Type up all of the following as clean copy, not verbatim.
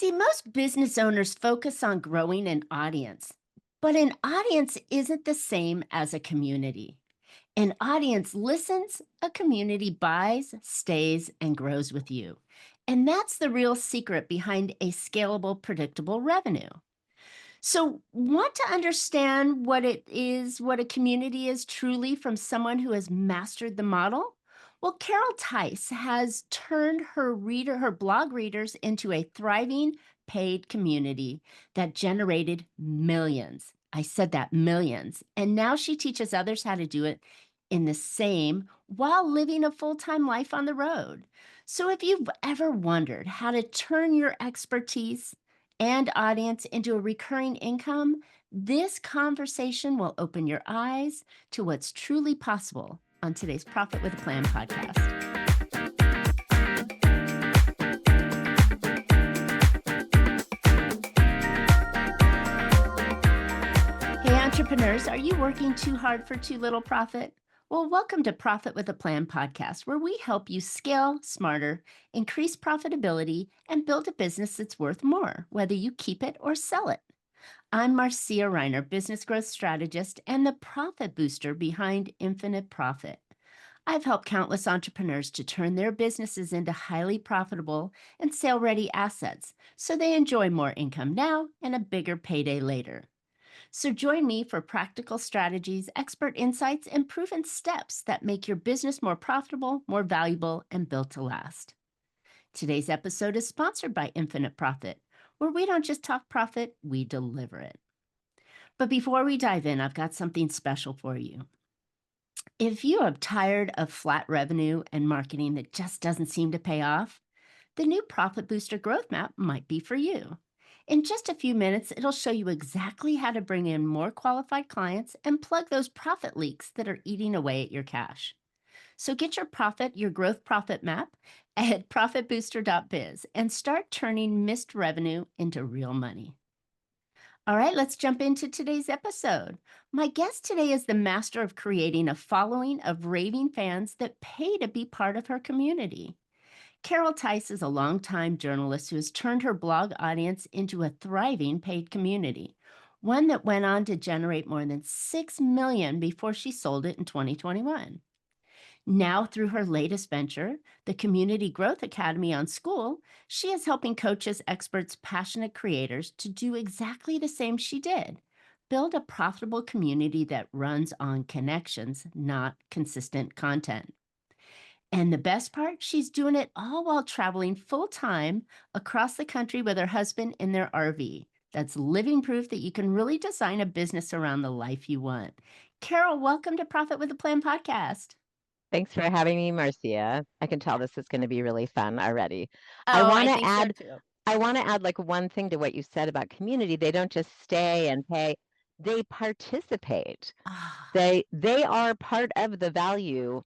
See, most business owners focus on growing an audience, but an audience isn't the same as a community. An audience listens, a community buys, stays, and grows with you. And that's the real secret behind a scalable, predictable revenue. So, want to understand what it is, what a community is truly from someone who has mastered the model? Well, Carol Tice has turned her blog readers into a thriving paid community that generated millions. I said that millions. And now she teaches others how to do it in the same while living a full-time life on the road. So if you've ever wondered how to turn your expertise and audience into a recurring income, this conversation will open your eyes to what's truly possible on today's Profit with a Plan podcast. Hey, entrepreneurs, are you working too hard for too little profit? Well, welcome to Profit with a Plan podcast, where we help you scale smarter, increase profitability, and build a business that's worth more, whether you keep it or sell it. I'm Marcia, Riner, business growth strategist and the profit booster behind Infinite Profit. I've helped countless entrepreneurs to turn their businesses into highly profitable and sale-ready assets so they enjoy more income now and a bigger payday later. So join me for practical strategies, expert insights, and proven steps that make your business more profitable, more valuable, and built to last. Today's episode is sponsored by Infinite Profit, where we don't just talk profit, we deliver it. But before we dive in, I've got something special for you. If you are tired of flat revenue and marketing that just doesn't seem to pay off, the new Profit Booster Growth Map might be for you. In just a few minutes, it'll show you exactly how to bring in more qualified clients and plug those profit leaks that are eating away at your cash. So get your growth profit map at profitbooster.biz and start turning missed revenue into real money. All right, let's jump into today's episode. My guest today is the master of creating a following of raving fans that pay to be part of her community. Carol Tice is a longtime journalist who has turned her blog audience into a thriving paid community, one that went on to generate more than 6 million before she sold it in 2021. Now, through her latest venture, the Community Growth Academy on Skool, she is helping coaches, experts, passionate creators to do exactly the same she did. Build a profitable community that runs on connections, not consistent content. And the best part, she's doing it all while traveling full time across the country with her husband in their RV. That's living proof that you can really design a business around the life you want. Carol, welcome to Profit with a Plan podcast. Thanks for having me, Marcia. I can tell this is going to be really fun already. I Oh, want I to think so add too. I want to add like one thing to what you said about community. They don't just stay and pay, they participate. Ah, They are part of the value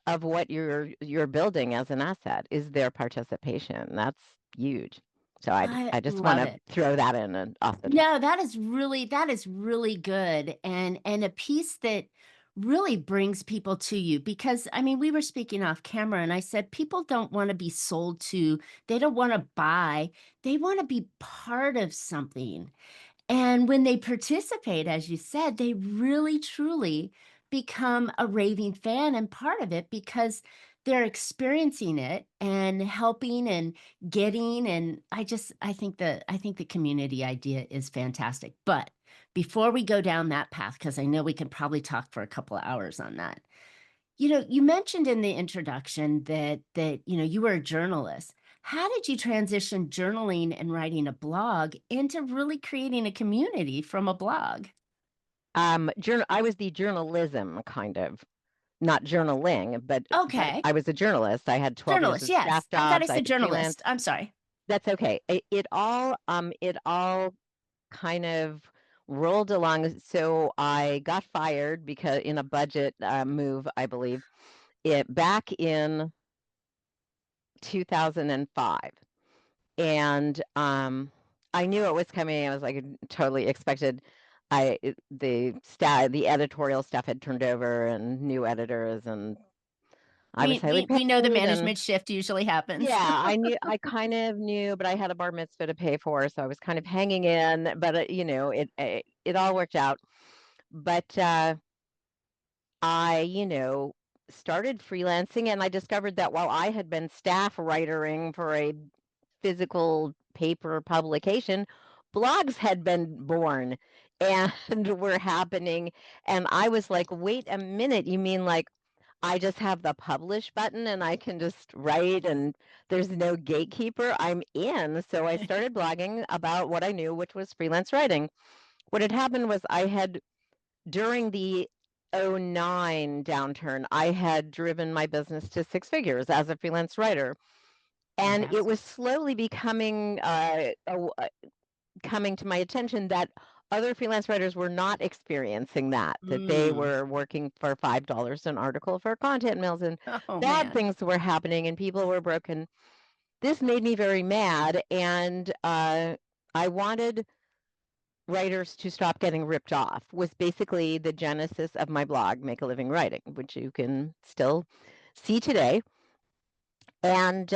of what you're building as an asset is their participation. That's huge. So I I just want love to it. throw that in and off the top. No, that is really good, and a piece that really brings people to you because I mean we were speaking off camera and I said people don't want to be sold to, they don't want to buy, they want to be part of something. And when they participate, as you said, they really truly become a raving fan and part of it because they're experiencing it and helping and getting. And I think the community idea is fantastic. But before we go down that path, because I know we can probably talk for a couple of hours on that. You mentioned in the introduction that you were a journalist. How did you transition journaling and writing a blog into really creating a community from a blog? I was the journalism kind of, not journaling, but Okay. I was a journalist. I had 12 years Journalist, of staff yes. I thought I jobs. I said did freelance. journalist. I'm sorry. That's okay. It all kind of rolled along. So I got fired because in a budget move, I believe, it back in 2005. And I knew it was coming. I was like totally expected. The editorial stuff had turned over and new editors and I was highly We know the paid, and management shift usually happens. yeah, I kind of knew, but I had a bar mitzvah to pay for, so I was kind of hanging in, but it all worked out. But I, started freelancing, and I discovered that while I had been staff writering for a physical paper publication, blogs had been born and were happening. And I was like, wait a minute, you mean like I just have the publish button and I can just write and there's no gatekeeper? I'm in. So I started blogging about what I knew, which was freelance writing. What had happened was during the '09 downturn, I had driven my business to six figures as a freelance writer. And it Fantastic. was slowly coming to my attention that other freelance writers were not experiencing that they Mm. were working for $5 an article for content mills, and Oh, bad man. things were happening and people were broken. This made me very mad, and I wanted writers to stop getting ripped off, was basically the genesis of my blog, Make a Living Writing, which you can still see today. And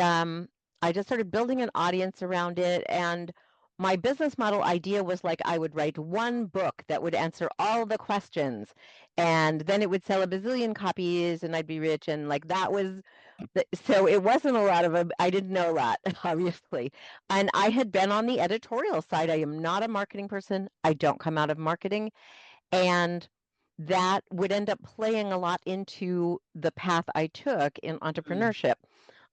I just started building an audience around it. And my business model idea was like I would write one book that would answer all the questions, and then it would sell a bazillion copies, and I'd be rich. And like that was so it wasn't a lot of I didn't know a lot, obviously. And I had been on the editorial side. I am not a marketing person. I don't come out of marketing. And that would end up playing a lot into the path I took in Mm. entrepreneurship.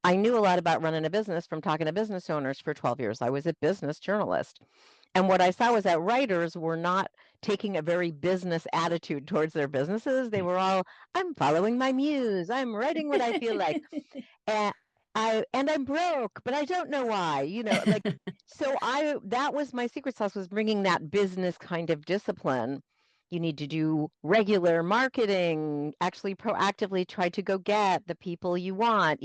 I knew a lot about running a business from talking to business owners for 12 years. I was a business journalist. And what I saw was that writers were not taking a very business attitude towards their businesses. They were all, I'm following my muse. I'm writing what I feel like. And I'm broke, but I don't know why, like so I that was my secret sauce, was bringing that business kind of discipline. You need to do regular marketing, actually proactively try to go get the people you want.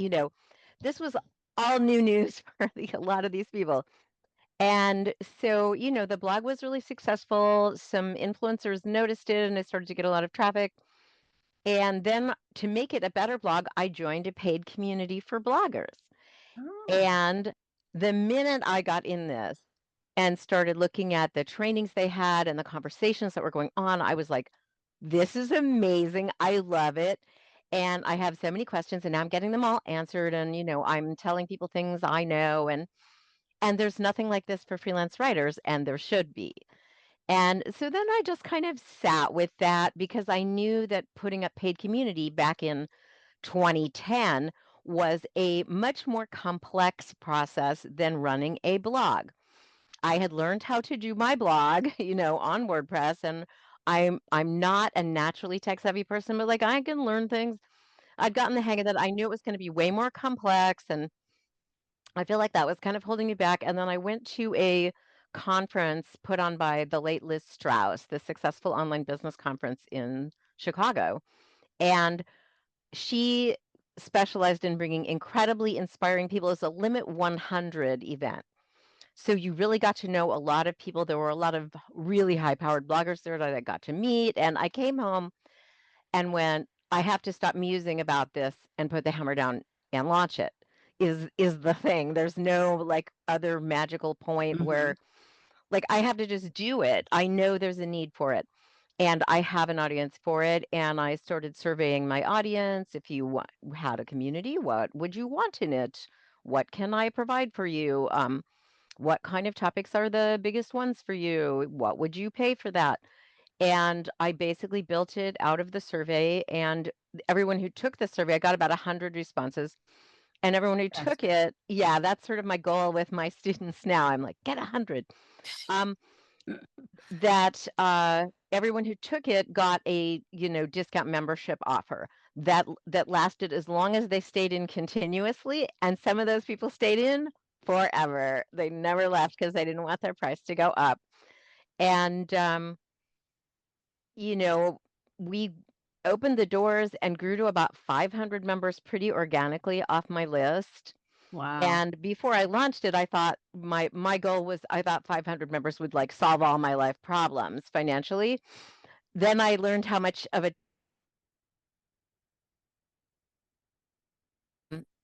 This was all new news for a lot of these people. And so, the blog was really successful. Some influencers noticed it and I started to get a lot of traffic. And then to make it a better blog, I joined a paid community for bloggers. Oh. And the minute I got in this and started looking at the trainings they had and the conversations that were going on, I was like, this is amazing. I love it. And I have so many questions, and now I'm getting them all answered. And, I'm telling people things I know. And there's nothing like this for freelance writers, and there should be. And so then I just kind of sat with that because I knew that putting up paid community back in 2010 was a much more complex process than running a blog. I had learned how to do my blog, on WordPress, and I'm not a naturally tech savvy person, but like I can learn things. I'd gotten the hang of that. I knew it was going to be way more complex, and I feel like that was kind of holding me back. And then I went to a conference put on by the late Liz Strauss, the Successful Online Business Conference in Chicago. And she specialized in bringing incredibly inspiring people. As a Limit 100 event. So you really got to know a lot of people. There were a lot of really high-powered bloggers there that I got to meet. And I came home and went, I have to stop musing about this and put the hammer down and launch it. Is the thing. There's no like other magical point Hmm. where like I have to just do it. I know there's a need for it. And I have an audience for it. And I started surveying my audience. If you had a community, what would you want in it? What can I provide for you? What kind of topics are the biggest ones for you? What would you pay for that? And I basically built it out of the survey. And everyone who took the survey, I got about 100 responses. And everyone who took Fantastic. it, yeah, that's sort of my goal with my students now. I'm like, get 100. Um, that everyone who took it got a discount membership offer that lasted as long as they stayed in continuously, and some of those people stayed in forever. They never left because they didn't want their price to go up. And you know we opened the doors and grew to about 500 members pretty organically off my list. Wow. And before I launched it, I thought my goal was, I thought 500 members would like solve all my life problems financially. Then I learned how much of a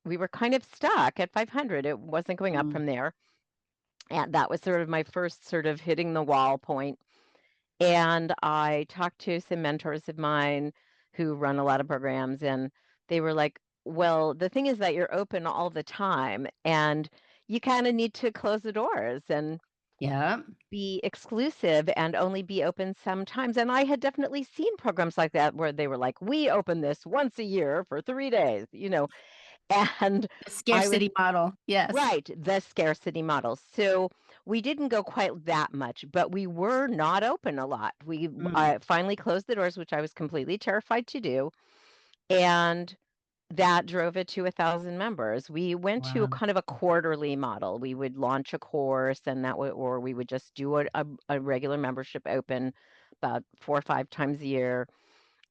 we were kind of stuck at 500. It wasn't going up Mm, from there. And that was sort of my first sort of hitting the wall point. And I talked to some mentors of mine who run a lot of programs, and they were like, well, the thing is that you're open all the time, and you kind of need to close the doors and yeah. be exclusive and only be open sometimes. And I had definitely seen programs like that where they were like, we open this once a year for 3 days, and The I was scarcity model. Yes. right, the scarcity model. So we didn't go quite that much, but we were not open a lot. We Mm, finally closed the doors, which I was completely terrified to do. And that drove it to 1,000 members. We went to wow. kind of a quarterly model. We would launch a course and that would, or we would just do a regular membership open about 4 or 5 times a year.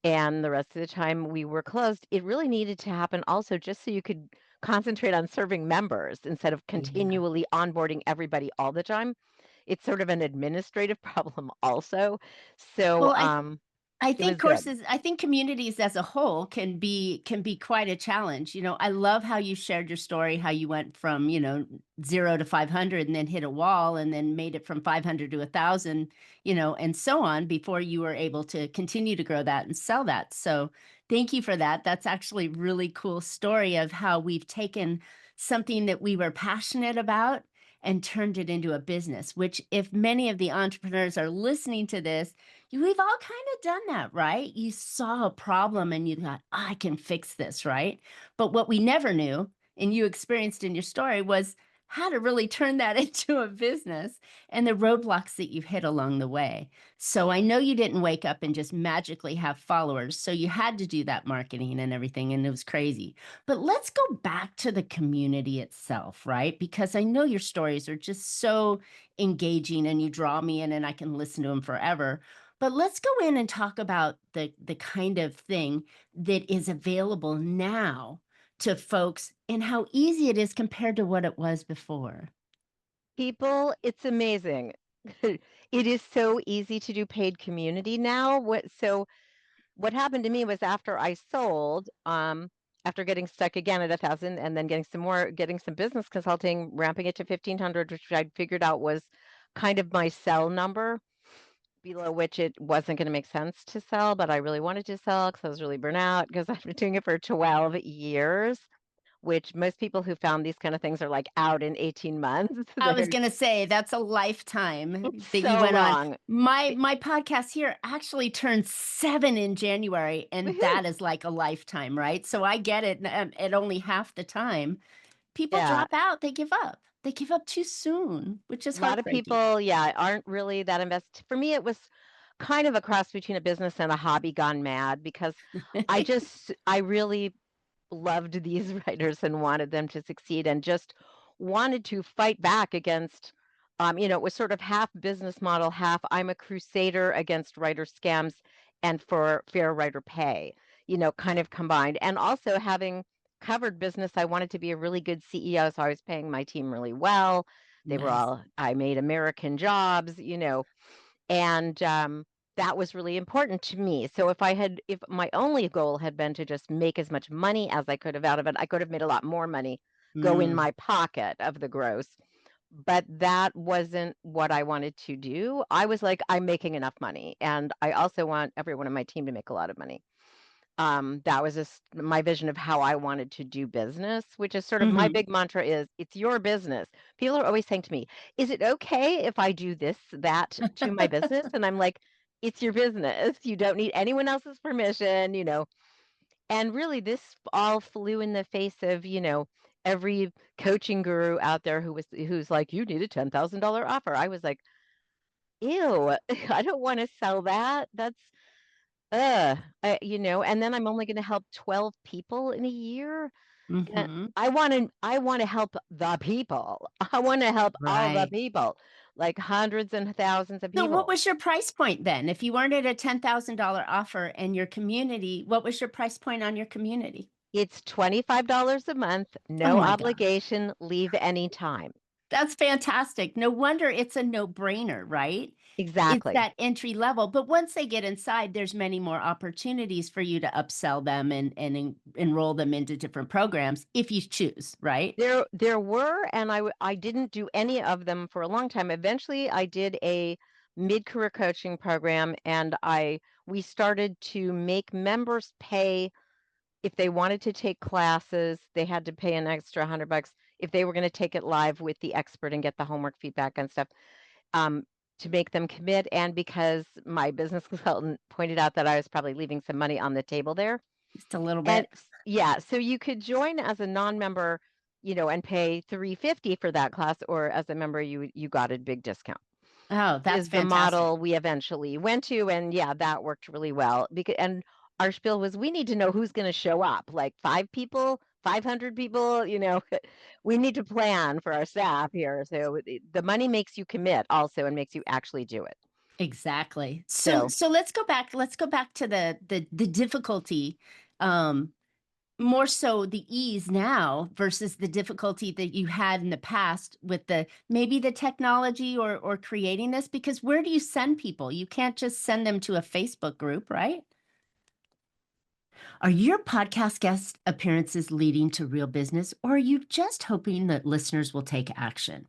And the rest of the time we were closed. It really needed to happen also just so you could concentrate on serving members instead of Yeah. continually onboarding everybody all the time. It's sort of an administrative problem also. So, Well, I it think was good. courses, I think communities as a whole can be quite a challenge. I love how you shared your story, how you went from, 0 to 500 and then hit a wall and then made it from 500 to 1,000, and so on before you were able to continue to grow that and sell that. So, thank you for that. That's actually really cool story of how we've taken something that we were passionate about and turned it into a business, which if many of the entrepreneurs are listening to this, we've all kind of done that, right? You saw a problem and you thought, I can fix this, right? But what we never knew, and you experienced in your story, was how to really turn that into a business and the roadblocks that you've hit along the way. So I know you didn't wake up and just magically have followers. So you had to do that marketing and everything, and it was crazy. But let's go back to the community itself, right? Because I know your stories are just so engaging and you draw me in and I can listen to them forever. But let's go in and talk about the kind of thing that is available now to folks and how easy it is compared to what it was before. People, it's amazing. It is so easy to do paid community now. What happened to me was after I sold, after getting stuck again at 1,000 and then getting some business consulting, ramping it to 1,500, which I figured out was kind of my sell number, below which it wasn't going to make sense to sell, but I really wanted to sell because I was really burnt out because I've been doing it for 12 years, which most people who found these kind of things are like out in 18 months. I was They're gonna say that's a lifetime that you so went on. long. My podcast here actually turned 7 in January, and Woohoo. that is like a lifetime, right? So I get it, at only half the time. People Yeah. drop out, they give up. They give up too soon, which is A lot of heartbreaking. people, yeah, aren't really that invested. For me, it was kind of a cross between a business and a hobby gone mad because I really loved these writers and wanted them to succeed and just wanted to fight back against, it was sort of half business model, half I'm a crusader against writer scams and for fair writer pay, kind of combined. And also having covered business, I wanted to be a really good CEO, so I was paying my team really well. Nice. I made American jobs, and that was really important to me. So if my only goal had been to just make as much money as I could have out of it, I could have made a lot more money go in Mm, my pocket of the gross. But that wasn't what I wanted to do. I was like, I'm making enough money, and I also want everyone on my team to make a lot of money. That was just my vision of how I wanted to do business, which is sort of my mhm. big mantra is it's your business. People are always saying to me, is it okay if I do this, that to my business? And I'm like, it's your business. You don't need anyone else's permission. And really this all flew in the face of, every coaching guru out there who's like, you need a $10,000 offer. I was like, ew, I don't want to sell that. That's and then I'm only gonna help 12 people in a year, and Mhm. I wanna help the people. I wanna help all the Right. people, like hundreds and thousands of So what people. was your price point then? If you weren't at a $10,000 offer and your community, what was your price point on your community? It's $25 a month, Oh no my gosh. obligation, leave anytime. That's fantastic. No wonder it's a no-brainer, right? It's Exactly. that entry level. But once they get inside, there's many more opportunities for you to upsell them and enroll them into different programs if you choose, right? There were, and I didn't do any of them for a long time. Eventually, I did a mid-career coaching program, and we started to make members pay if they wanted to take classes, they had to pay an extra $100 if they were going to take it live with the expert and get the homework feedback and stuff, um, to make them commit. And because my business consultant pointed out that I was probably leaving some money on the table there. Just a little And bit. yeah, so you could join as a non-member, and pay $350 for that class, or as a member, you got a big discount. Oh, that's Is the fantastic. model we eventually went to, and yeah, that worked really well. Because and our spiel was we need to know who's going to show up, like 5 people, 500 people. We need to plan for our staff here. So the money makes you commit also and makes you actually do it. Exactly. So So so let's go back. Let's go back to the difficulty. Um, More so the ease now versus the difficulty that you had in the past with the maybe the technology or creating this, because where do you send people? You can't just send them to a Facebook group, right? Are your podcast guest appearances leading to real business, or are you just hoping that listeners will take action?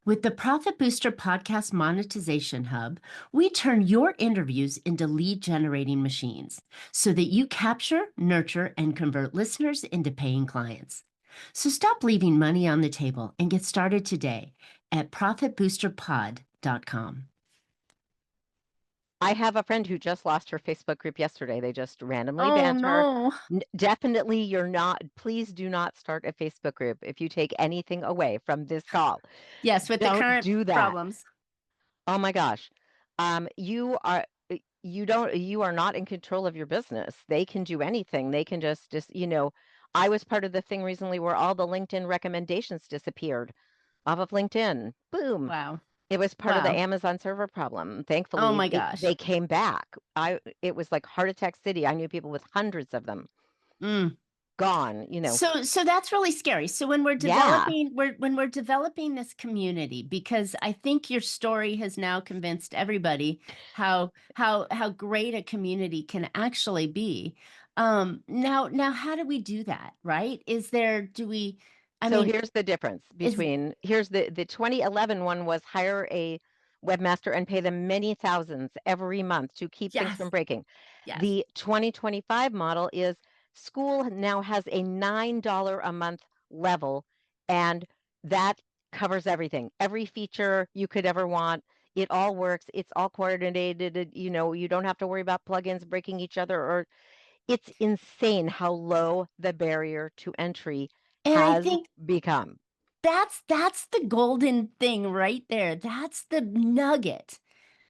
With the Profit Booster Podcast Monetization Hub, we turn your interviews into lead generating machines so that you capture, nurture, and convert listeners into paying clients. So stop leaving money on the table and get started today at profitboosterpod.com. I have a friend who just lost her Facebook group yesterday. They just randomly Oh banned her. no. Definitely, you're not, please do not start a Facebook group if you take anything away from this call. Yes, with the Don't current do that. problems. Oh my gosh. You are not in control of your business. They can do anything. They can I was part of the thing recently where all the LinkedIn recommendations disappeared off of LinkedIn. Boom. Wow. It was part of the Wow. Amazon server problem. Oh Thankfully, my gosh. they came back. It was like heart attack city. I knew people with hundreds of them Mm. gone. So that's really scary. So when Yeah. when we're developing this community, because I think your story has now convinced everybody how great a community can actually be. Now how do we do that, right? Is there do we I So mean, here's the difference is between here's the 2011 one was hire a webmaster and pay them many thousands every month to keep things from yes, breaking. yes. The 2025 model is Skool now has a $9 a month level, and that covers everything. Every feature you could ever want. It all works. It's all coordinated. You don't have to worry about plugins breaking each other, or it's insane how low the barrier to entry And I has think become. that's the golden thing right there. That's the nugget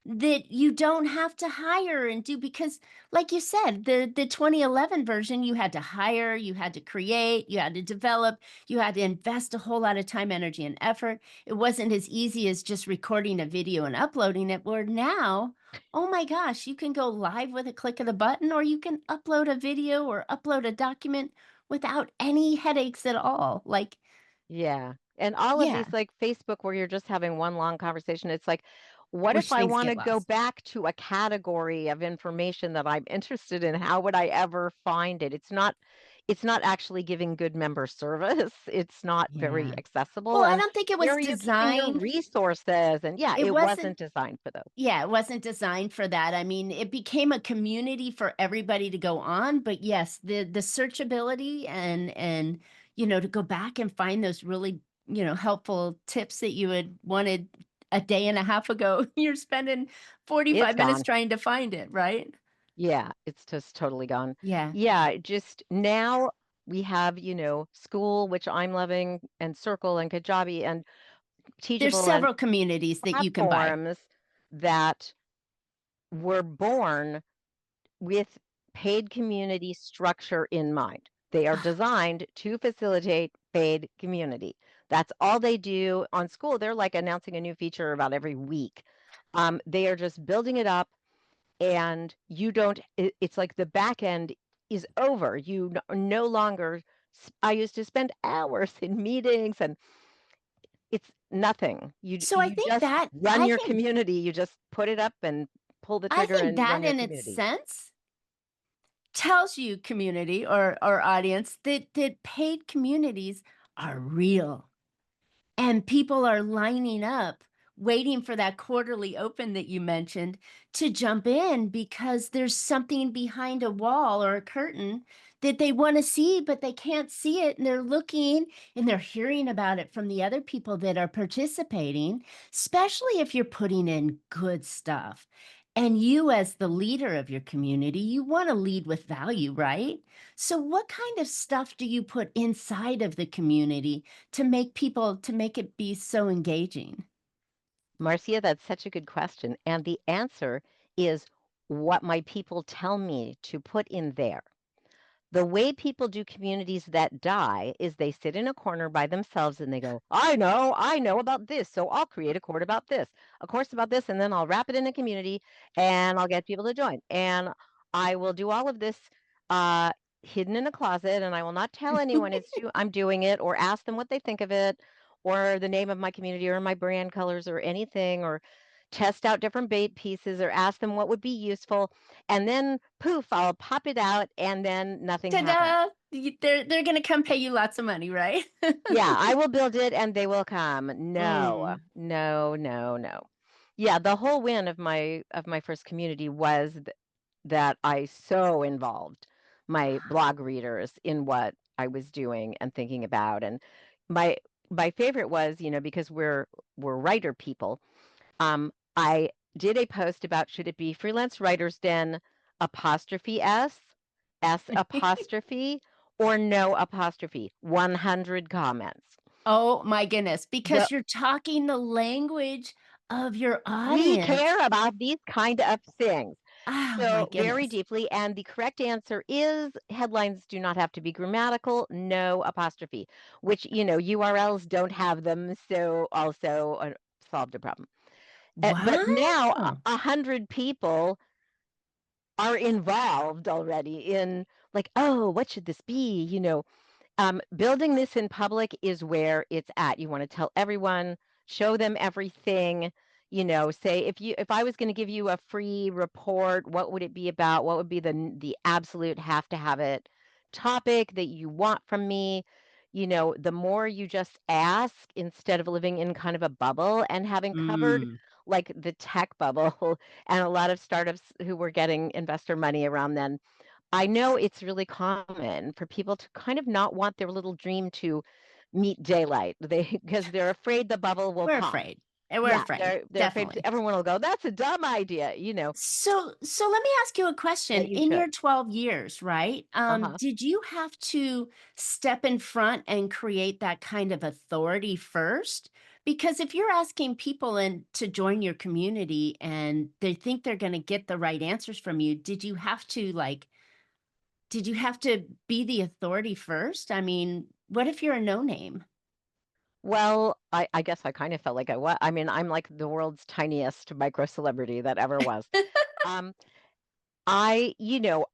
that you don't have to hire and do, because like you said, the 2011 version, you had to hire, you had to create, you had to develop, you had to invest a whole lot of time, energy, and effort. It wasn't as easy as just recording a video and uploading it, where now, oh my gosh, you can go live with a click of the button, or you can upload a video or upload a document without any headaches at all. Like, Yeah. And all of yeah, these, like Facebook, where you're just having one long conversation, it's like, what if which I things want to get go lost. back to a category of information that I'm interested in? How would I ever find it? It's not actually giving good member service. It's not very Yeah. Well, accessible. I And don't think it where was are you keeping your designed. resources? And yeah, It it wasn't wasn't designed for those. Yeah, it wasn't designed for that. I mean, it became a community for everybody to go on, but yes, the searchability and to go back and find those really, helpful tips that you had wanted a day and a half ago, you're spending It's 45 minutes gone. trying to find it, right? Yeah, it's just totally gone. Yeah. Yeah, just now we have, Skool, which I'm loving, and Circle and Kajabi and There's Teachable and several communities that you can buy. platforms that were born with paid community structure in mind. They are designed to facilitate paid community. That's all they do on Skool. They're like announcing a new feature about every week. They are just building it up, and you don't it's like the back end is over. No longer I used to spend hours in meetings and It's nothing. So You just run your community, you just put it up and pull the I trigger think and run that your in its community. sense tells you community or audience that paid communities are real. And people are lining up, waiting for that quarterly open that you mentioned to jump in because there's something behind a wall or a curtain that they want to see, but they can't see it. And they're looking and they're hearing about it from the other people that are participating, especially if you're putting in good stuff. And you, as the leader of your community, you want to lead with value, right? So, what kind of stuff do you put inside of the community to make it be so engaging? Marcia, that's such a good question. And the answer is what my people tell me to put in there. The way people do communities that die is they sit in a corner by themselves and they go, I know about this, so I'll create a course about this, a course about this, and then I'll wrap it in a community and I'll get people to join. And I will do all of this uh, hidden in a closet, and I will not tell anyone I'm doing it or ask them what they think of it or the name of my community or my brand colors or anything or test out different bait pieces or ask them what would be useful, and then poof, I'll pop it out and then nothing happens. Ta-da! They're gonna come pay you lots of money, right? Yeah, I will build it and they will come. No, Mm. no, no, no. Yeah, the whole win of my first community was that I so involved my blog readers in what I was doing and thinking about. And my my favorite was, because we're writer people. I did a post about should it be Freelance Writers Den apostrophe S apostrophe, or no apostrophe? 100 comments. Oh my goodness, The because you're talking the language of your We audience. care about these kind of things. Oh my So very goodness. deeply, and the correct answer is headlines do not have to be grammatical, no apostrophe, which, URLs don't have them, so also solved a problem. But now Wow. 100 people are involved already in, like, oh, what should this be? Building this in public is where it's at. You want to tell everyone, show them everything. Say if I was going to give you a free report, what would it be about? What would be the absolute have to have it topic that you want from me? The more you just ask instead of living in kind of a bubble and having covered Mm. like the tech bubble and a lot of startups who were getting investor money around then. I know it's really common for people to kind of not want their little dream to meet daylight. Because they're afraid the bubble will We're pop. afraid. And we're Yeah, afraid. they're afraid Definitely. everyone will go, "That's a dumb idea," So let me ask you a that question. you In your should. 12 years, right? Uh-huh. Did you have to step in front and create that kind of authority first? Because if you're asking people to join your community and they think they're going to get the right answers from you, did you have to be the authority first? I mean, what if you're a no name? Well, I guess I kind of felt like I mean, I'm like the world's tiniest micro celebrity that ever was. Um, I know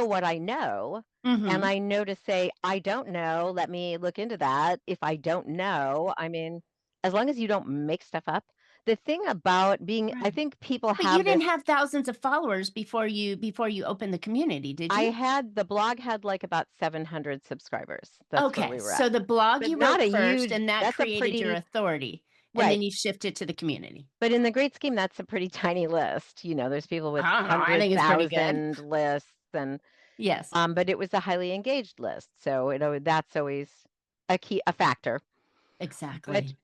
what I know, and Hmm. I know to say, "I don't know, let me look into that." If I don't know, I mean, as long as you don't make stuff up. The thing about being I Right. think people But you have didn't this. have thousands of followers before you opened the community, did you? The blog had, like, about 700 subscribers. That's where Okay, we were at. so the blog But you not wrote a first, huge and that that's a created your pretty authority, and right. then you shifted to the community. But in the great scheme, that's a pretty tiny list. There's people with I don't know, I think it's pretty good. 100,000 lists and Yes, but it was a highly engaged list, so, that's always a factor. But exactly.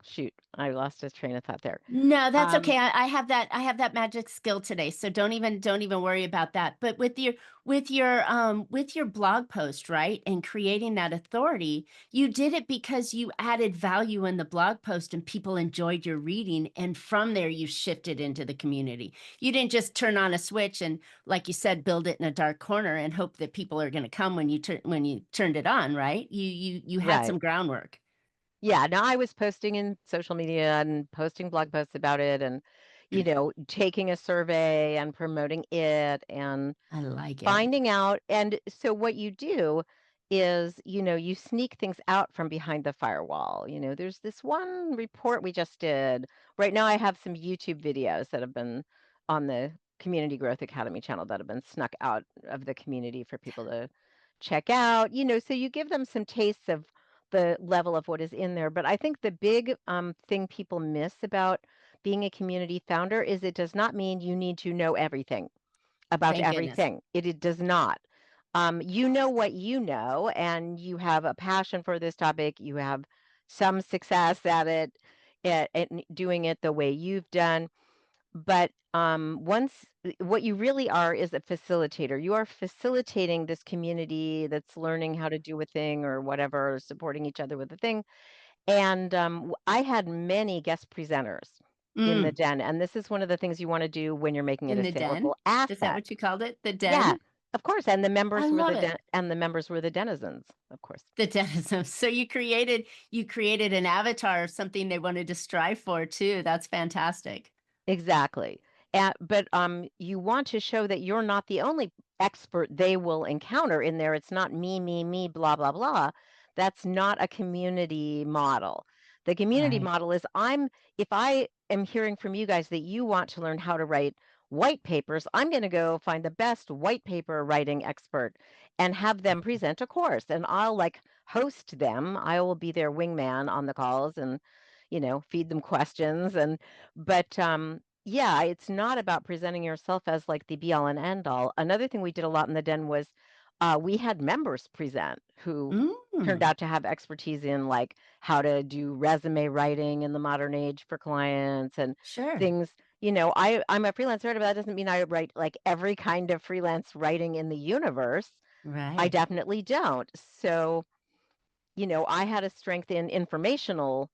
shoot, I lost a train of thought there. No, that's okay. Um, I have that magic skill today, so don't even worry about that. But with your blog post, right? And creating that authority, you did it because you added value in the blog post and people enjoyed your reading. And from there you shifted into the community. You didn't just turn on a switch and, like you said, build it in a dark corner and hope that people are going to come when you turned it on, right? You had right. some groundwork. Yeah, no, I was posting in social media and posting blog posts about it and, taking a survey and promoting it and I like it. finding out. And so what you do is, you sneak things out from behind the firewall. There's this one report we just did. Right now, I have some YouTube videos that have been on the Community Growth Academy channel that have been snuck out of the community for people to check out. So you give them some tastes of the level of what is in there. But I think the big thing people miss about being a community founder is it does not mean you need to know everything about Thank goodness. everything. It does not. You know what you know, and you have a passion for this topic. You have some success at it, at doing it the way you've done. But what you really are is a facilitator. You are facilitating this community that's learning how to do a thing or whatever, or supporting each other with a thing. And I had many guest presenters in the Mm, den, and this is one of the things you want to do when you're making it in a the den? saleable Is that asset. what you called it? The Yeah, den? of course, and the I members were love it. the denizens, of course. The den. So you created an avatar of something they wanted to strive for too. That's fantastic. Exactly. But you want to show that you're not the only expert they will encounter in there. It's not me, blah, blah, blah. That's not a community model. The community Right. model is if I am hearing from you guys that you want to learn how to write white papers, I'm going to go find the best white paper writing expert and have them present a course. And I'll like host them. I will be their wingman on the calls and, feed them questions but yeah, it's not about presenting yourself as like the be all and end all. Another thing we did a lot in the den was we had members present who turned Mm, out to have expertise in like how to do resume writing in the modern age for clients and sure. things. I'm a freelance writer, but that doesn't mean I write like every kind of freelance writing in the universe. I Right. definitely don't. So, I had a strength in informational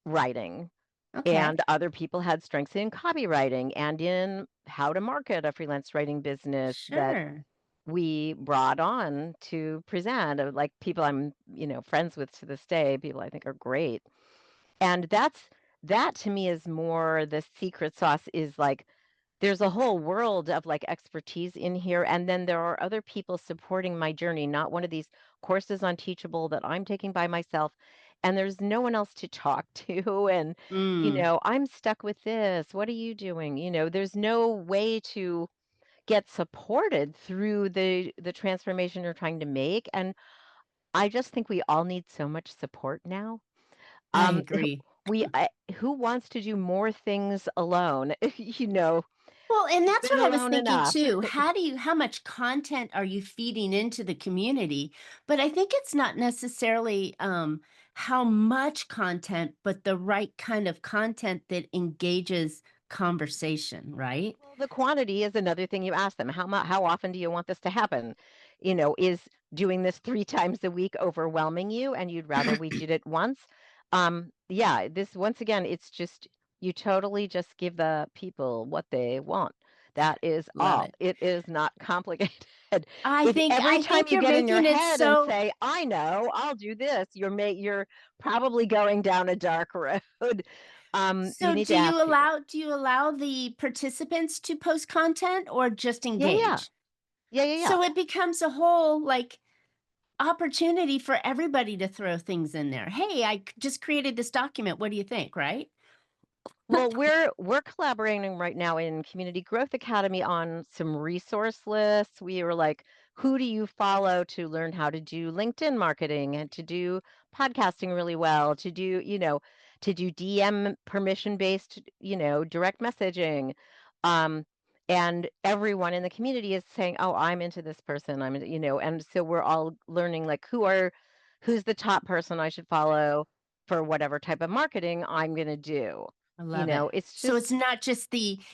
writing Okay. and other people had strengths in copywriting and in how to market a freelance writing business that Sure. we brought on to present, like people I'm, friends with to this day, people I think are great. And that to me is more the secret sauce is like there's a whole world of like expertise in here. And then there are other people supporting my journey, not one of these courses on Teachable that I'm taking by myself. And there's no one else to talk to. And, Mm, I'm stuck with this. What are you doing? There's no way to get supported through the transformation you're trying to make. And I just think we all need so much support now. I Um, agree. who wants to do more things alone? Well, and We've that's been what I was alone thinking enough. too. How much content are you feeding into the community? But I think it's not necessarily how much content, but the right kind of content that engages conversation, right? Well, the quantity is another thing you ask them. How often do you want this to happen? Is doing this 3 times a week overwhelming you and you'd rather we did it once? Yeah, this once again, it's just you totally just give the people what they want. That is Love all. it. It is not complicated. I If think every I time think you you're get in your making it head and so. say, "I know, I'll do this," you're probably going down a dark road. You So need to ask people. do you allow the participants to post content or just Yeah, yeah. engage? Yeah, yeah, yeah. So it becomes a whole like opportunity for everybody to throw things in there. Hey, just created this document. What do you think? Right? Well, we're collaborating right now in Community Growth Academy on some resource lists. We were like, who do you follow to learn how to do LinkedIn marketing and to do podcasting really well, to do DM permission based, direct messaging. Um, and everyone in the community is saying, "Oh, I'm into this person. and so we're all learning like who's the top person I should follow for whatever type of marketing I'm going to do. I love it. It's So just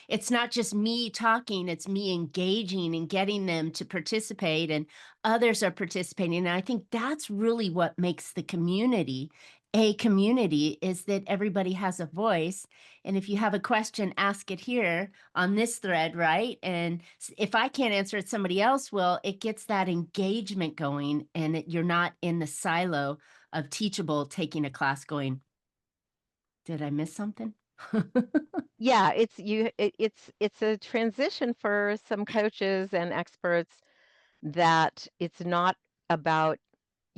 it's not just me talking, it's me engaging and getting them to participate and others are participating. And I think that's really what makes the community a community is that everybody has a voice. And if you have a question, ask it here on this thread, right? And if I can't answer it, somebody else will. It gets that engagement going and you're not in the silo of teachable taking a class going, did I miss something? yeah, it's a transition for some coaches and experts that it's not about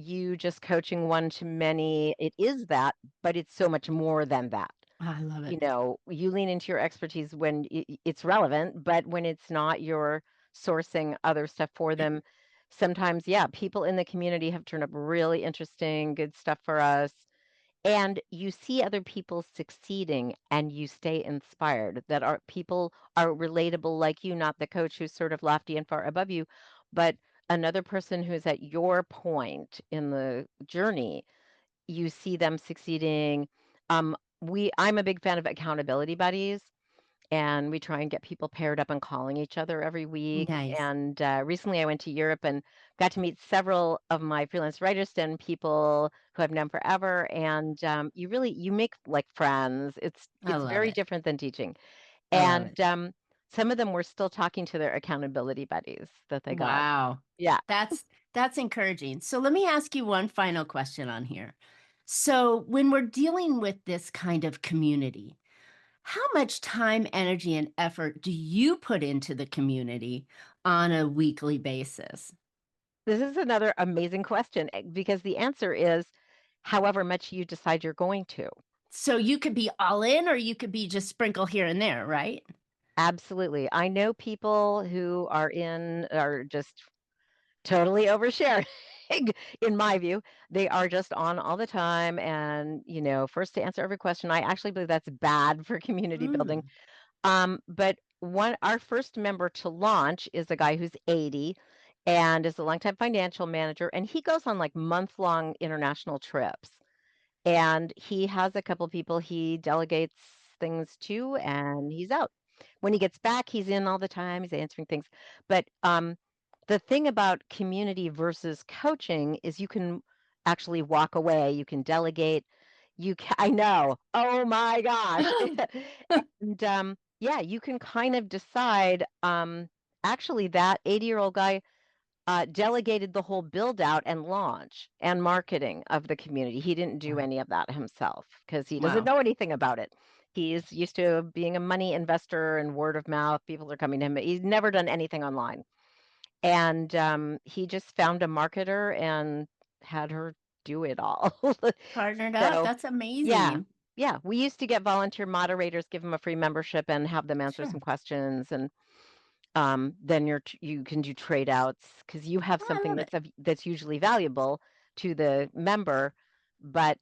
you just coaching one-to-many. It is that, but it's so much more than that. I love You it. know, you lean into your expertise when it's relevant, but when it's not, you're sourcing other stuff for them. Sometimes, yeah, people in the community have turned up really interesting, good stuff for us. And you see other people succeeding and you stay inspired that our people are relatable like you, not the coach who's sort of lofty and far above you, but another person who's at your point in the journey. You see them succeeding. I'm a big fan of accountability buddies, and we try and get people paired up and calling each other every week. Nice. And recently, I went to Europe and got to meet several of my Freelance Writers Den people who I've known forever. And you make like friends. I It's love very it. different than teaching. I love And it. some of them were still talking to their accountability buddies that they got. Wow. Yeah. That's encouraging. So let me ask you one final question on here. So when we're dealing with this kind of community, how much time, energy, and effort do you put into the community on a weekly basis? This is another amazing question because the answer is however much you decide you're going to. So you could be all in or you could be just sprinkle here and there, right? Absolutely. I know people who are just totally oversharing in my view. They are just on all the time and, first to answer every question. I actually believe that's bad for community building. Mm, But one our first member to launch is a guy who's 80 and is a longtime financial manager, and he goes on like month-long international trips. And he has a couple people he delegates things to, and he's out. When he gets back, he's in all the time, he's answering things. But the thing about community versus coaching is you can actually walk away, you can delegate. I know. Oh my gosh. And yeah, you can kind of decide. Actually, that 80-year-old guy delegated the whole build out and launch and marketing of the community. He didn't do wow. any of that himself because he doesn't Wow. know anything about it. He's used to being a money investor and word of mouth. People are coming to him. He's never done anything online. And he just found a marketer and had her do it all. Partnered up. So, That's yeah. amazing. Yeah, we used to get volunteer moderators, give them a free membership and have them answer Sure. some questions, and then you can do trade outs because you have Oh, I something love it. that's usually valuable to the member, but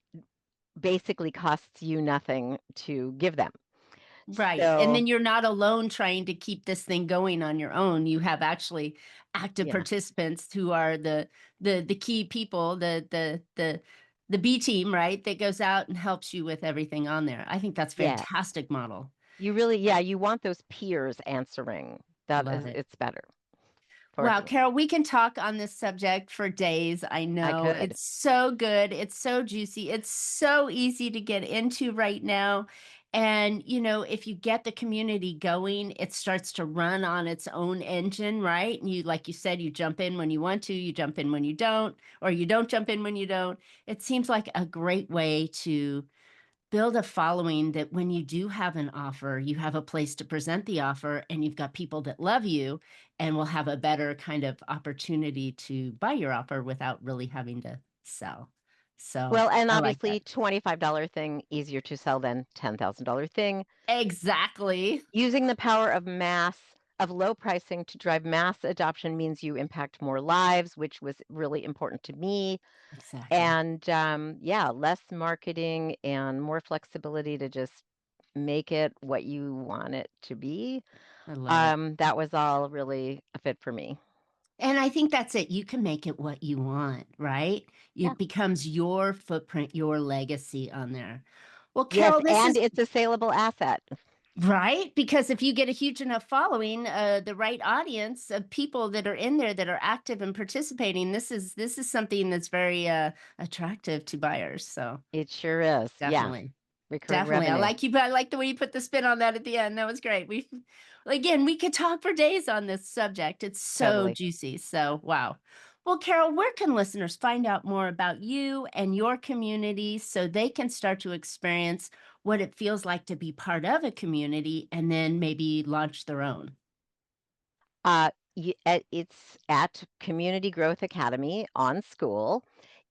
basically costs you nothing to give them. Right. And So, then you're not alone trying to keep this thing going on your own. You have actually active yeah, participants who are the key people, the B team, right? That goes out and helps you with everything on there. I think that's yeah, fantastic model. you want those peers answering. That Love is, it. it's better for Wow, everyone. Carol, we can talk on this subject for days. I I know could. it's so good. It's so juicy. It's so easy to get into right now. And, if you get the community going, it starts to run on its own engine, right? And like you said, you jump in when you want to, you jump in when you don't, or you don't jump in when you don't. It seems like a great way to build a following that when you do have an offer, you have a place to present the offer and you've got people that love you and will have a better kind of opportunity to buy your offer without really having to sell. So Well, and I like obviously that. $25 thing easier to sell than $10,000 thing. Exactly. Using the power of low pricing to drive mass adoption means you impact more lives, which was really important to me. Exactly. And yeah, less marketing and more flexibility to just make it what you want it to be. I love it. That was all really a fit for me. And I think that's it. You can make it what you want, right? Yeah. It becomes your footprint, your legacy on there. Well, Yes, Carol, this and is it's a saleable asset. right, because if you get a huge enough following, the right audience of people that are in there that are active and participating, this is something that's very attractive to buyers. So It sure is. Yeah. definitely, Recurring definitely, I revenue. like you. I like the way you put the spin on that at the end. That was great. Again, we could talk for days on this subject. It's so Totally. juicy. So wow. Well, Carol, where can listeners find out more about you and your community so they can start to experience what it feels like to be part of a community and then maybe launch their own? It's at Community Growth Academy on Skool.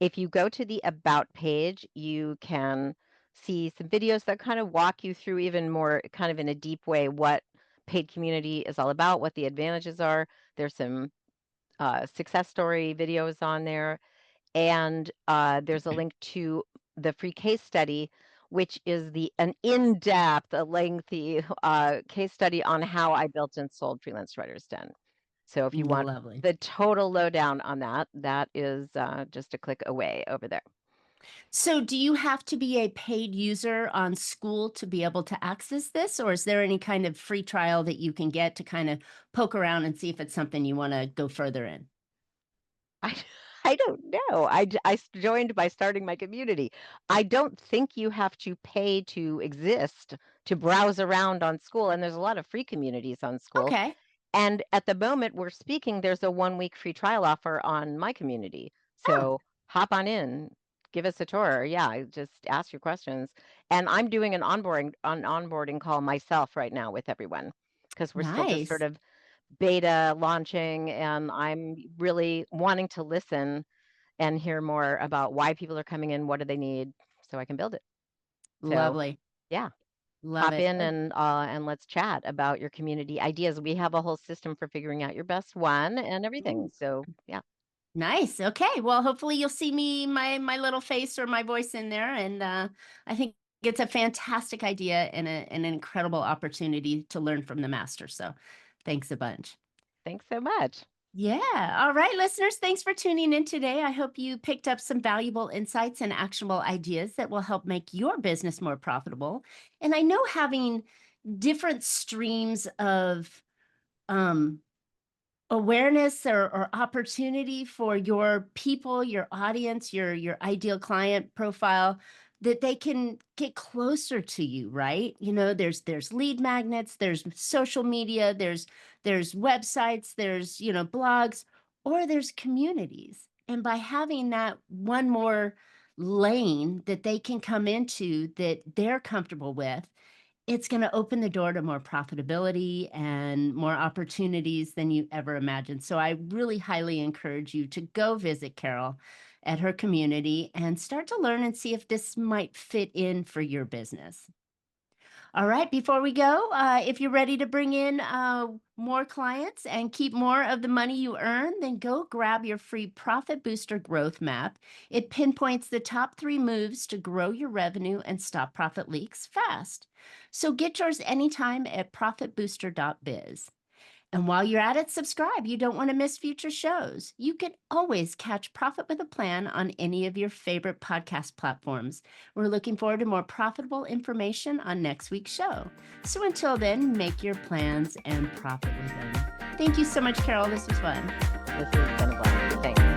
If you go to the About page, you can see some videos that kind of walk you through even more kind of in a deep way what paid community is all about, what the advantages are. There's some success story videos on there, and there's a link to the free case study, which is an in-depth, a lengthy case study on how I built and sold Freelance Writers Den. So if you want Lovely. the total lowdown on that, that is just a click away over there. So do you have to be a paid user on Skool to be able to access this, or is there any kind of free trial that you can get to kind of poke around and see if it's something you want to go further in? I I don't know. Joined by starting my community. I don't think you have to pay to exist to browse around on Skool, and there's a lot of free communities on Skool. Okay. And at the moment we're speaking, there's a 1-week free trial offer on my community. Oh, So hop on in, give us a tour. Yeah, just ask your questions. And I'm doing an onboarding call myself right now with everyone because we're still just sort nice. of beta launching, and I'm really wanting to listen and hear more about why people are coming in, what do they need, so I can build it. So, Lovely. yeah, Love hop it. in and let's chat about your community ideas. We have a whole system for figuring out your best one and everything. Ooh, So, yeah. nice. Okay. Well, hopefully you'll see my little face or my voice in there, and I think it's a fantastic idea and an incredible opportunity to learn from the master. So, thanks a bunch. Thanks so much. Yeah. All right, listeners, thanks for tuning in today. I hope you picked up some valuable insights and actionable ideas that will help make your business more profitable. And I know having different streams of um, awareness or opportunity for your people, your audience, your ideal client profile, that they can get closer to you, right? You know, there's lead magnets, there's social media, there's websites, there's, you know, blogs, or there's communities. And by having that one more lane that they can come into that they're comfortable with, it's gonna open the door to more profitability and more opportunities than you ever imagined. So I really highly encourage you to go visit Carol at her community and start to learn and see if this might fit in for your business. All right, before we go, if you're ready to bring in more clients and keep more of the money you earn, then go grab your free Profit Booster Growth Map. It pinpoints the top 3 moves to grow your revenue and stop profit leaks fast. So get yours anytime at profitbooster.biz. And while you're at it, subscribe. You don't want to miss future shows. You can always catch Profit with a Plan on any of your favorite podcast platforms. We're looking forward to more profitable information on next week's show. So until then, make your plans and profit with them. Thank you so much, Carol. This was fun. This has been a blast. Thanks.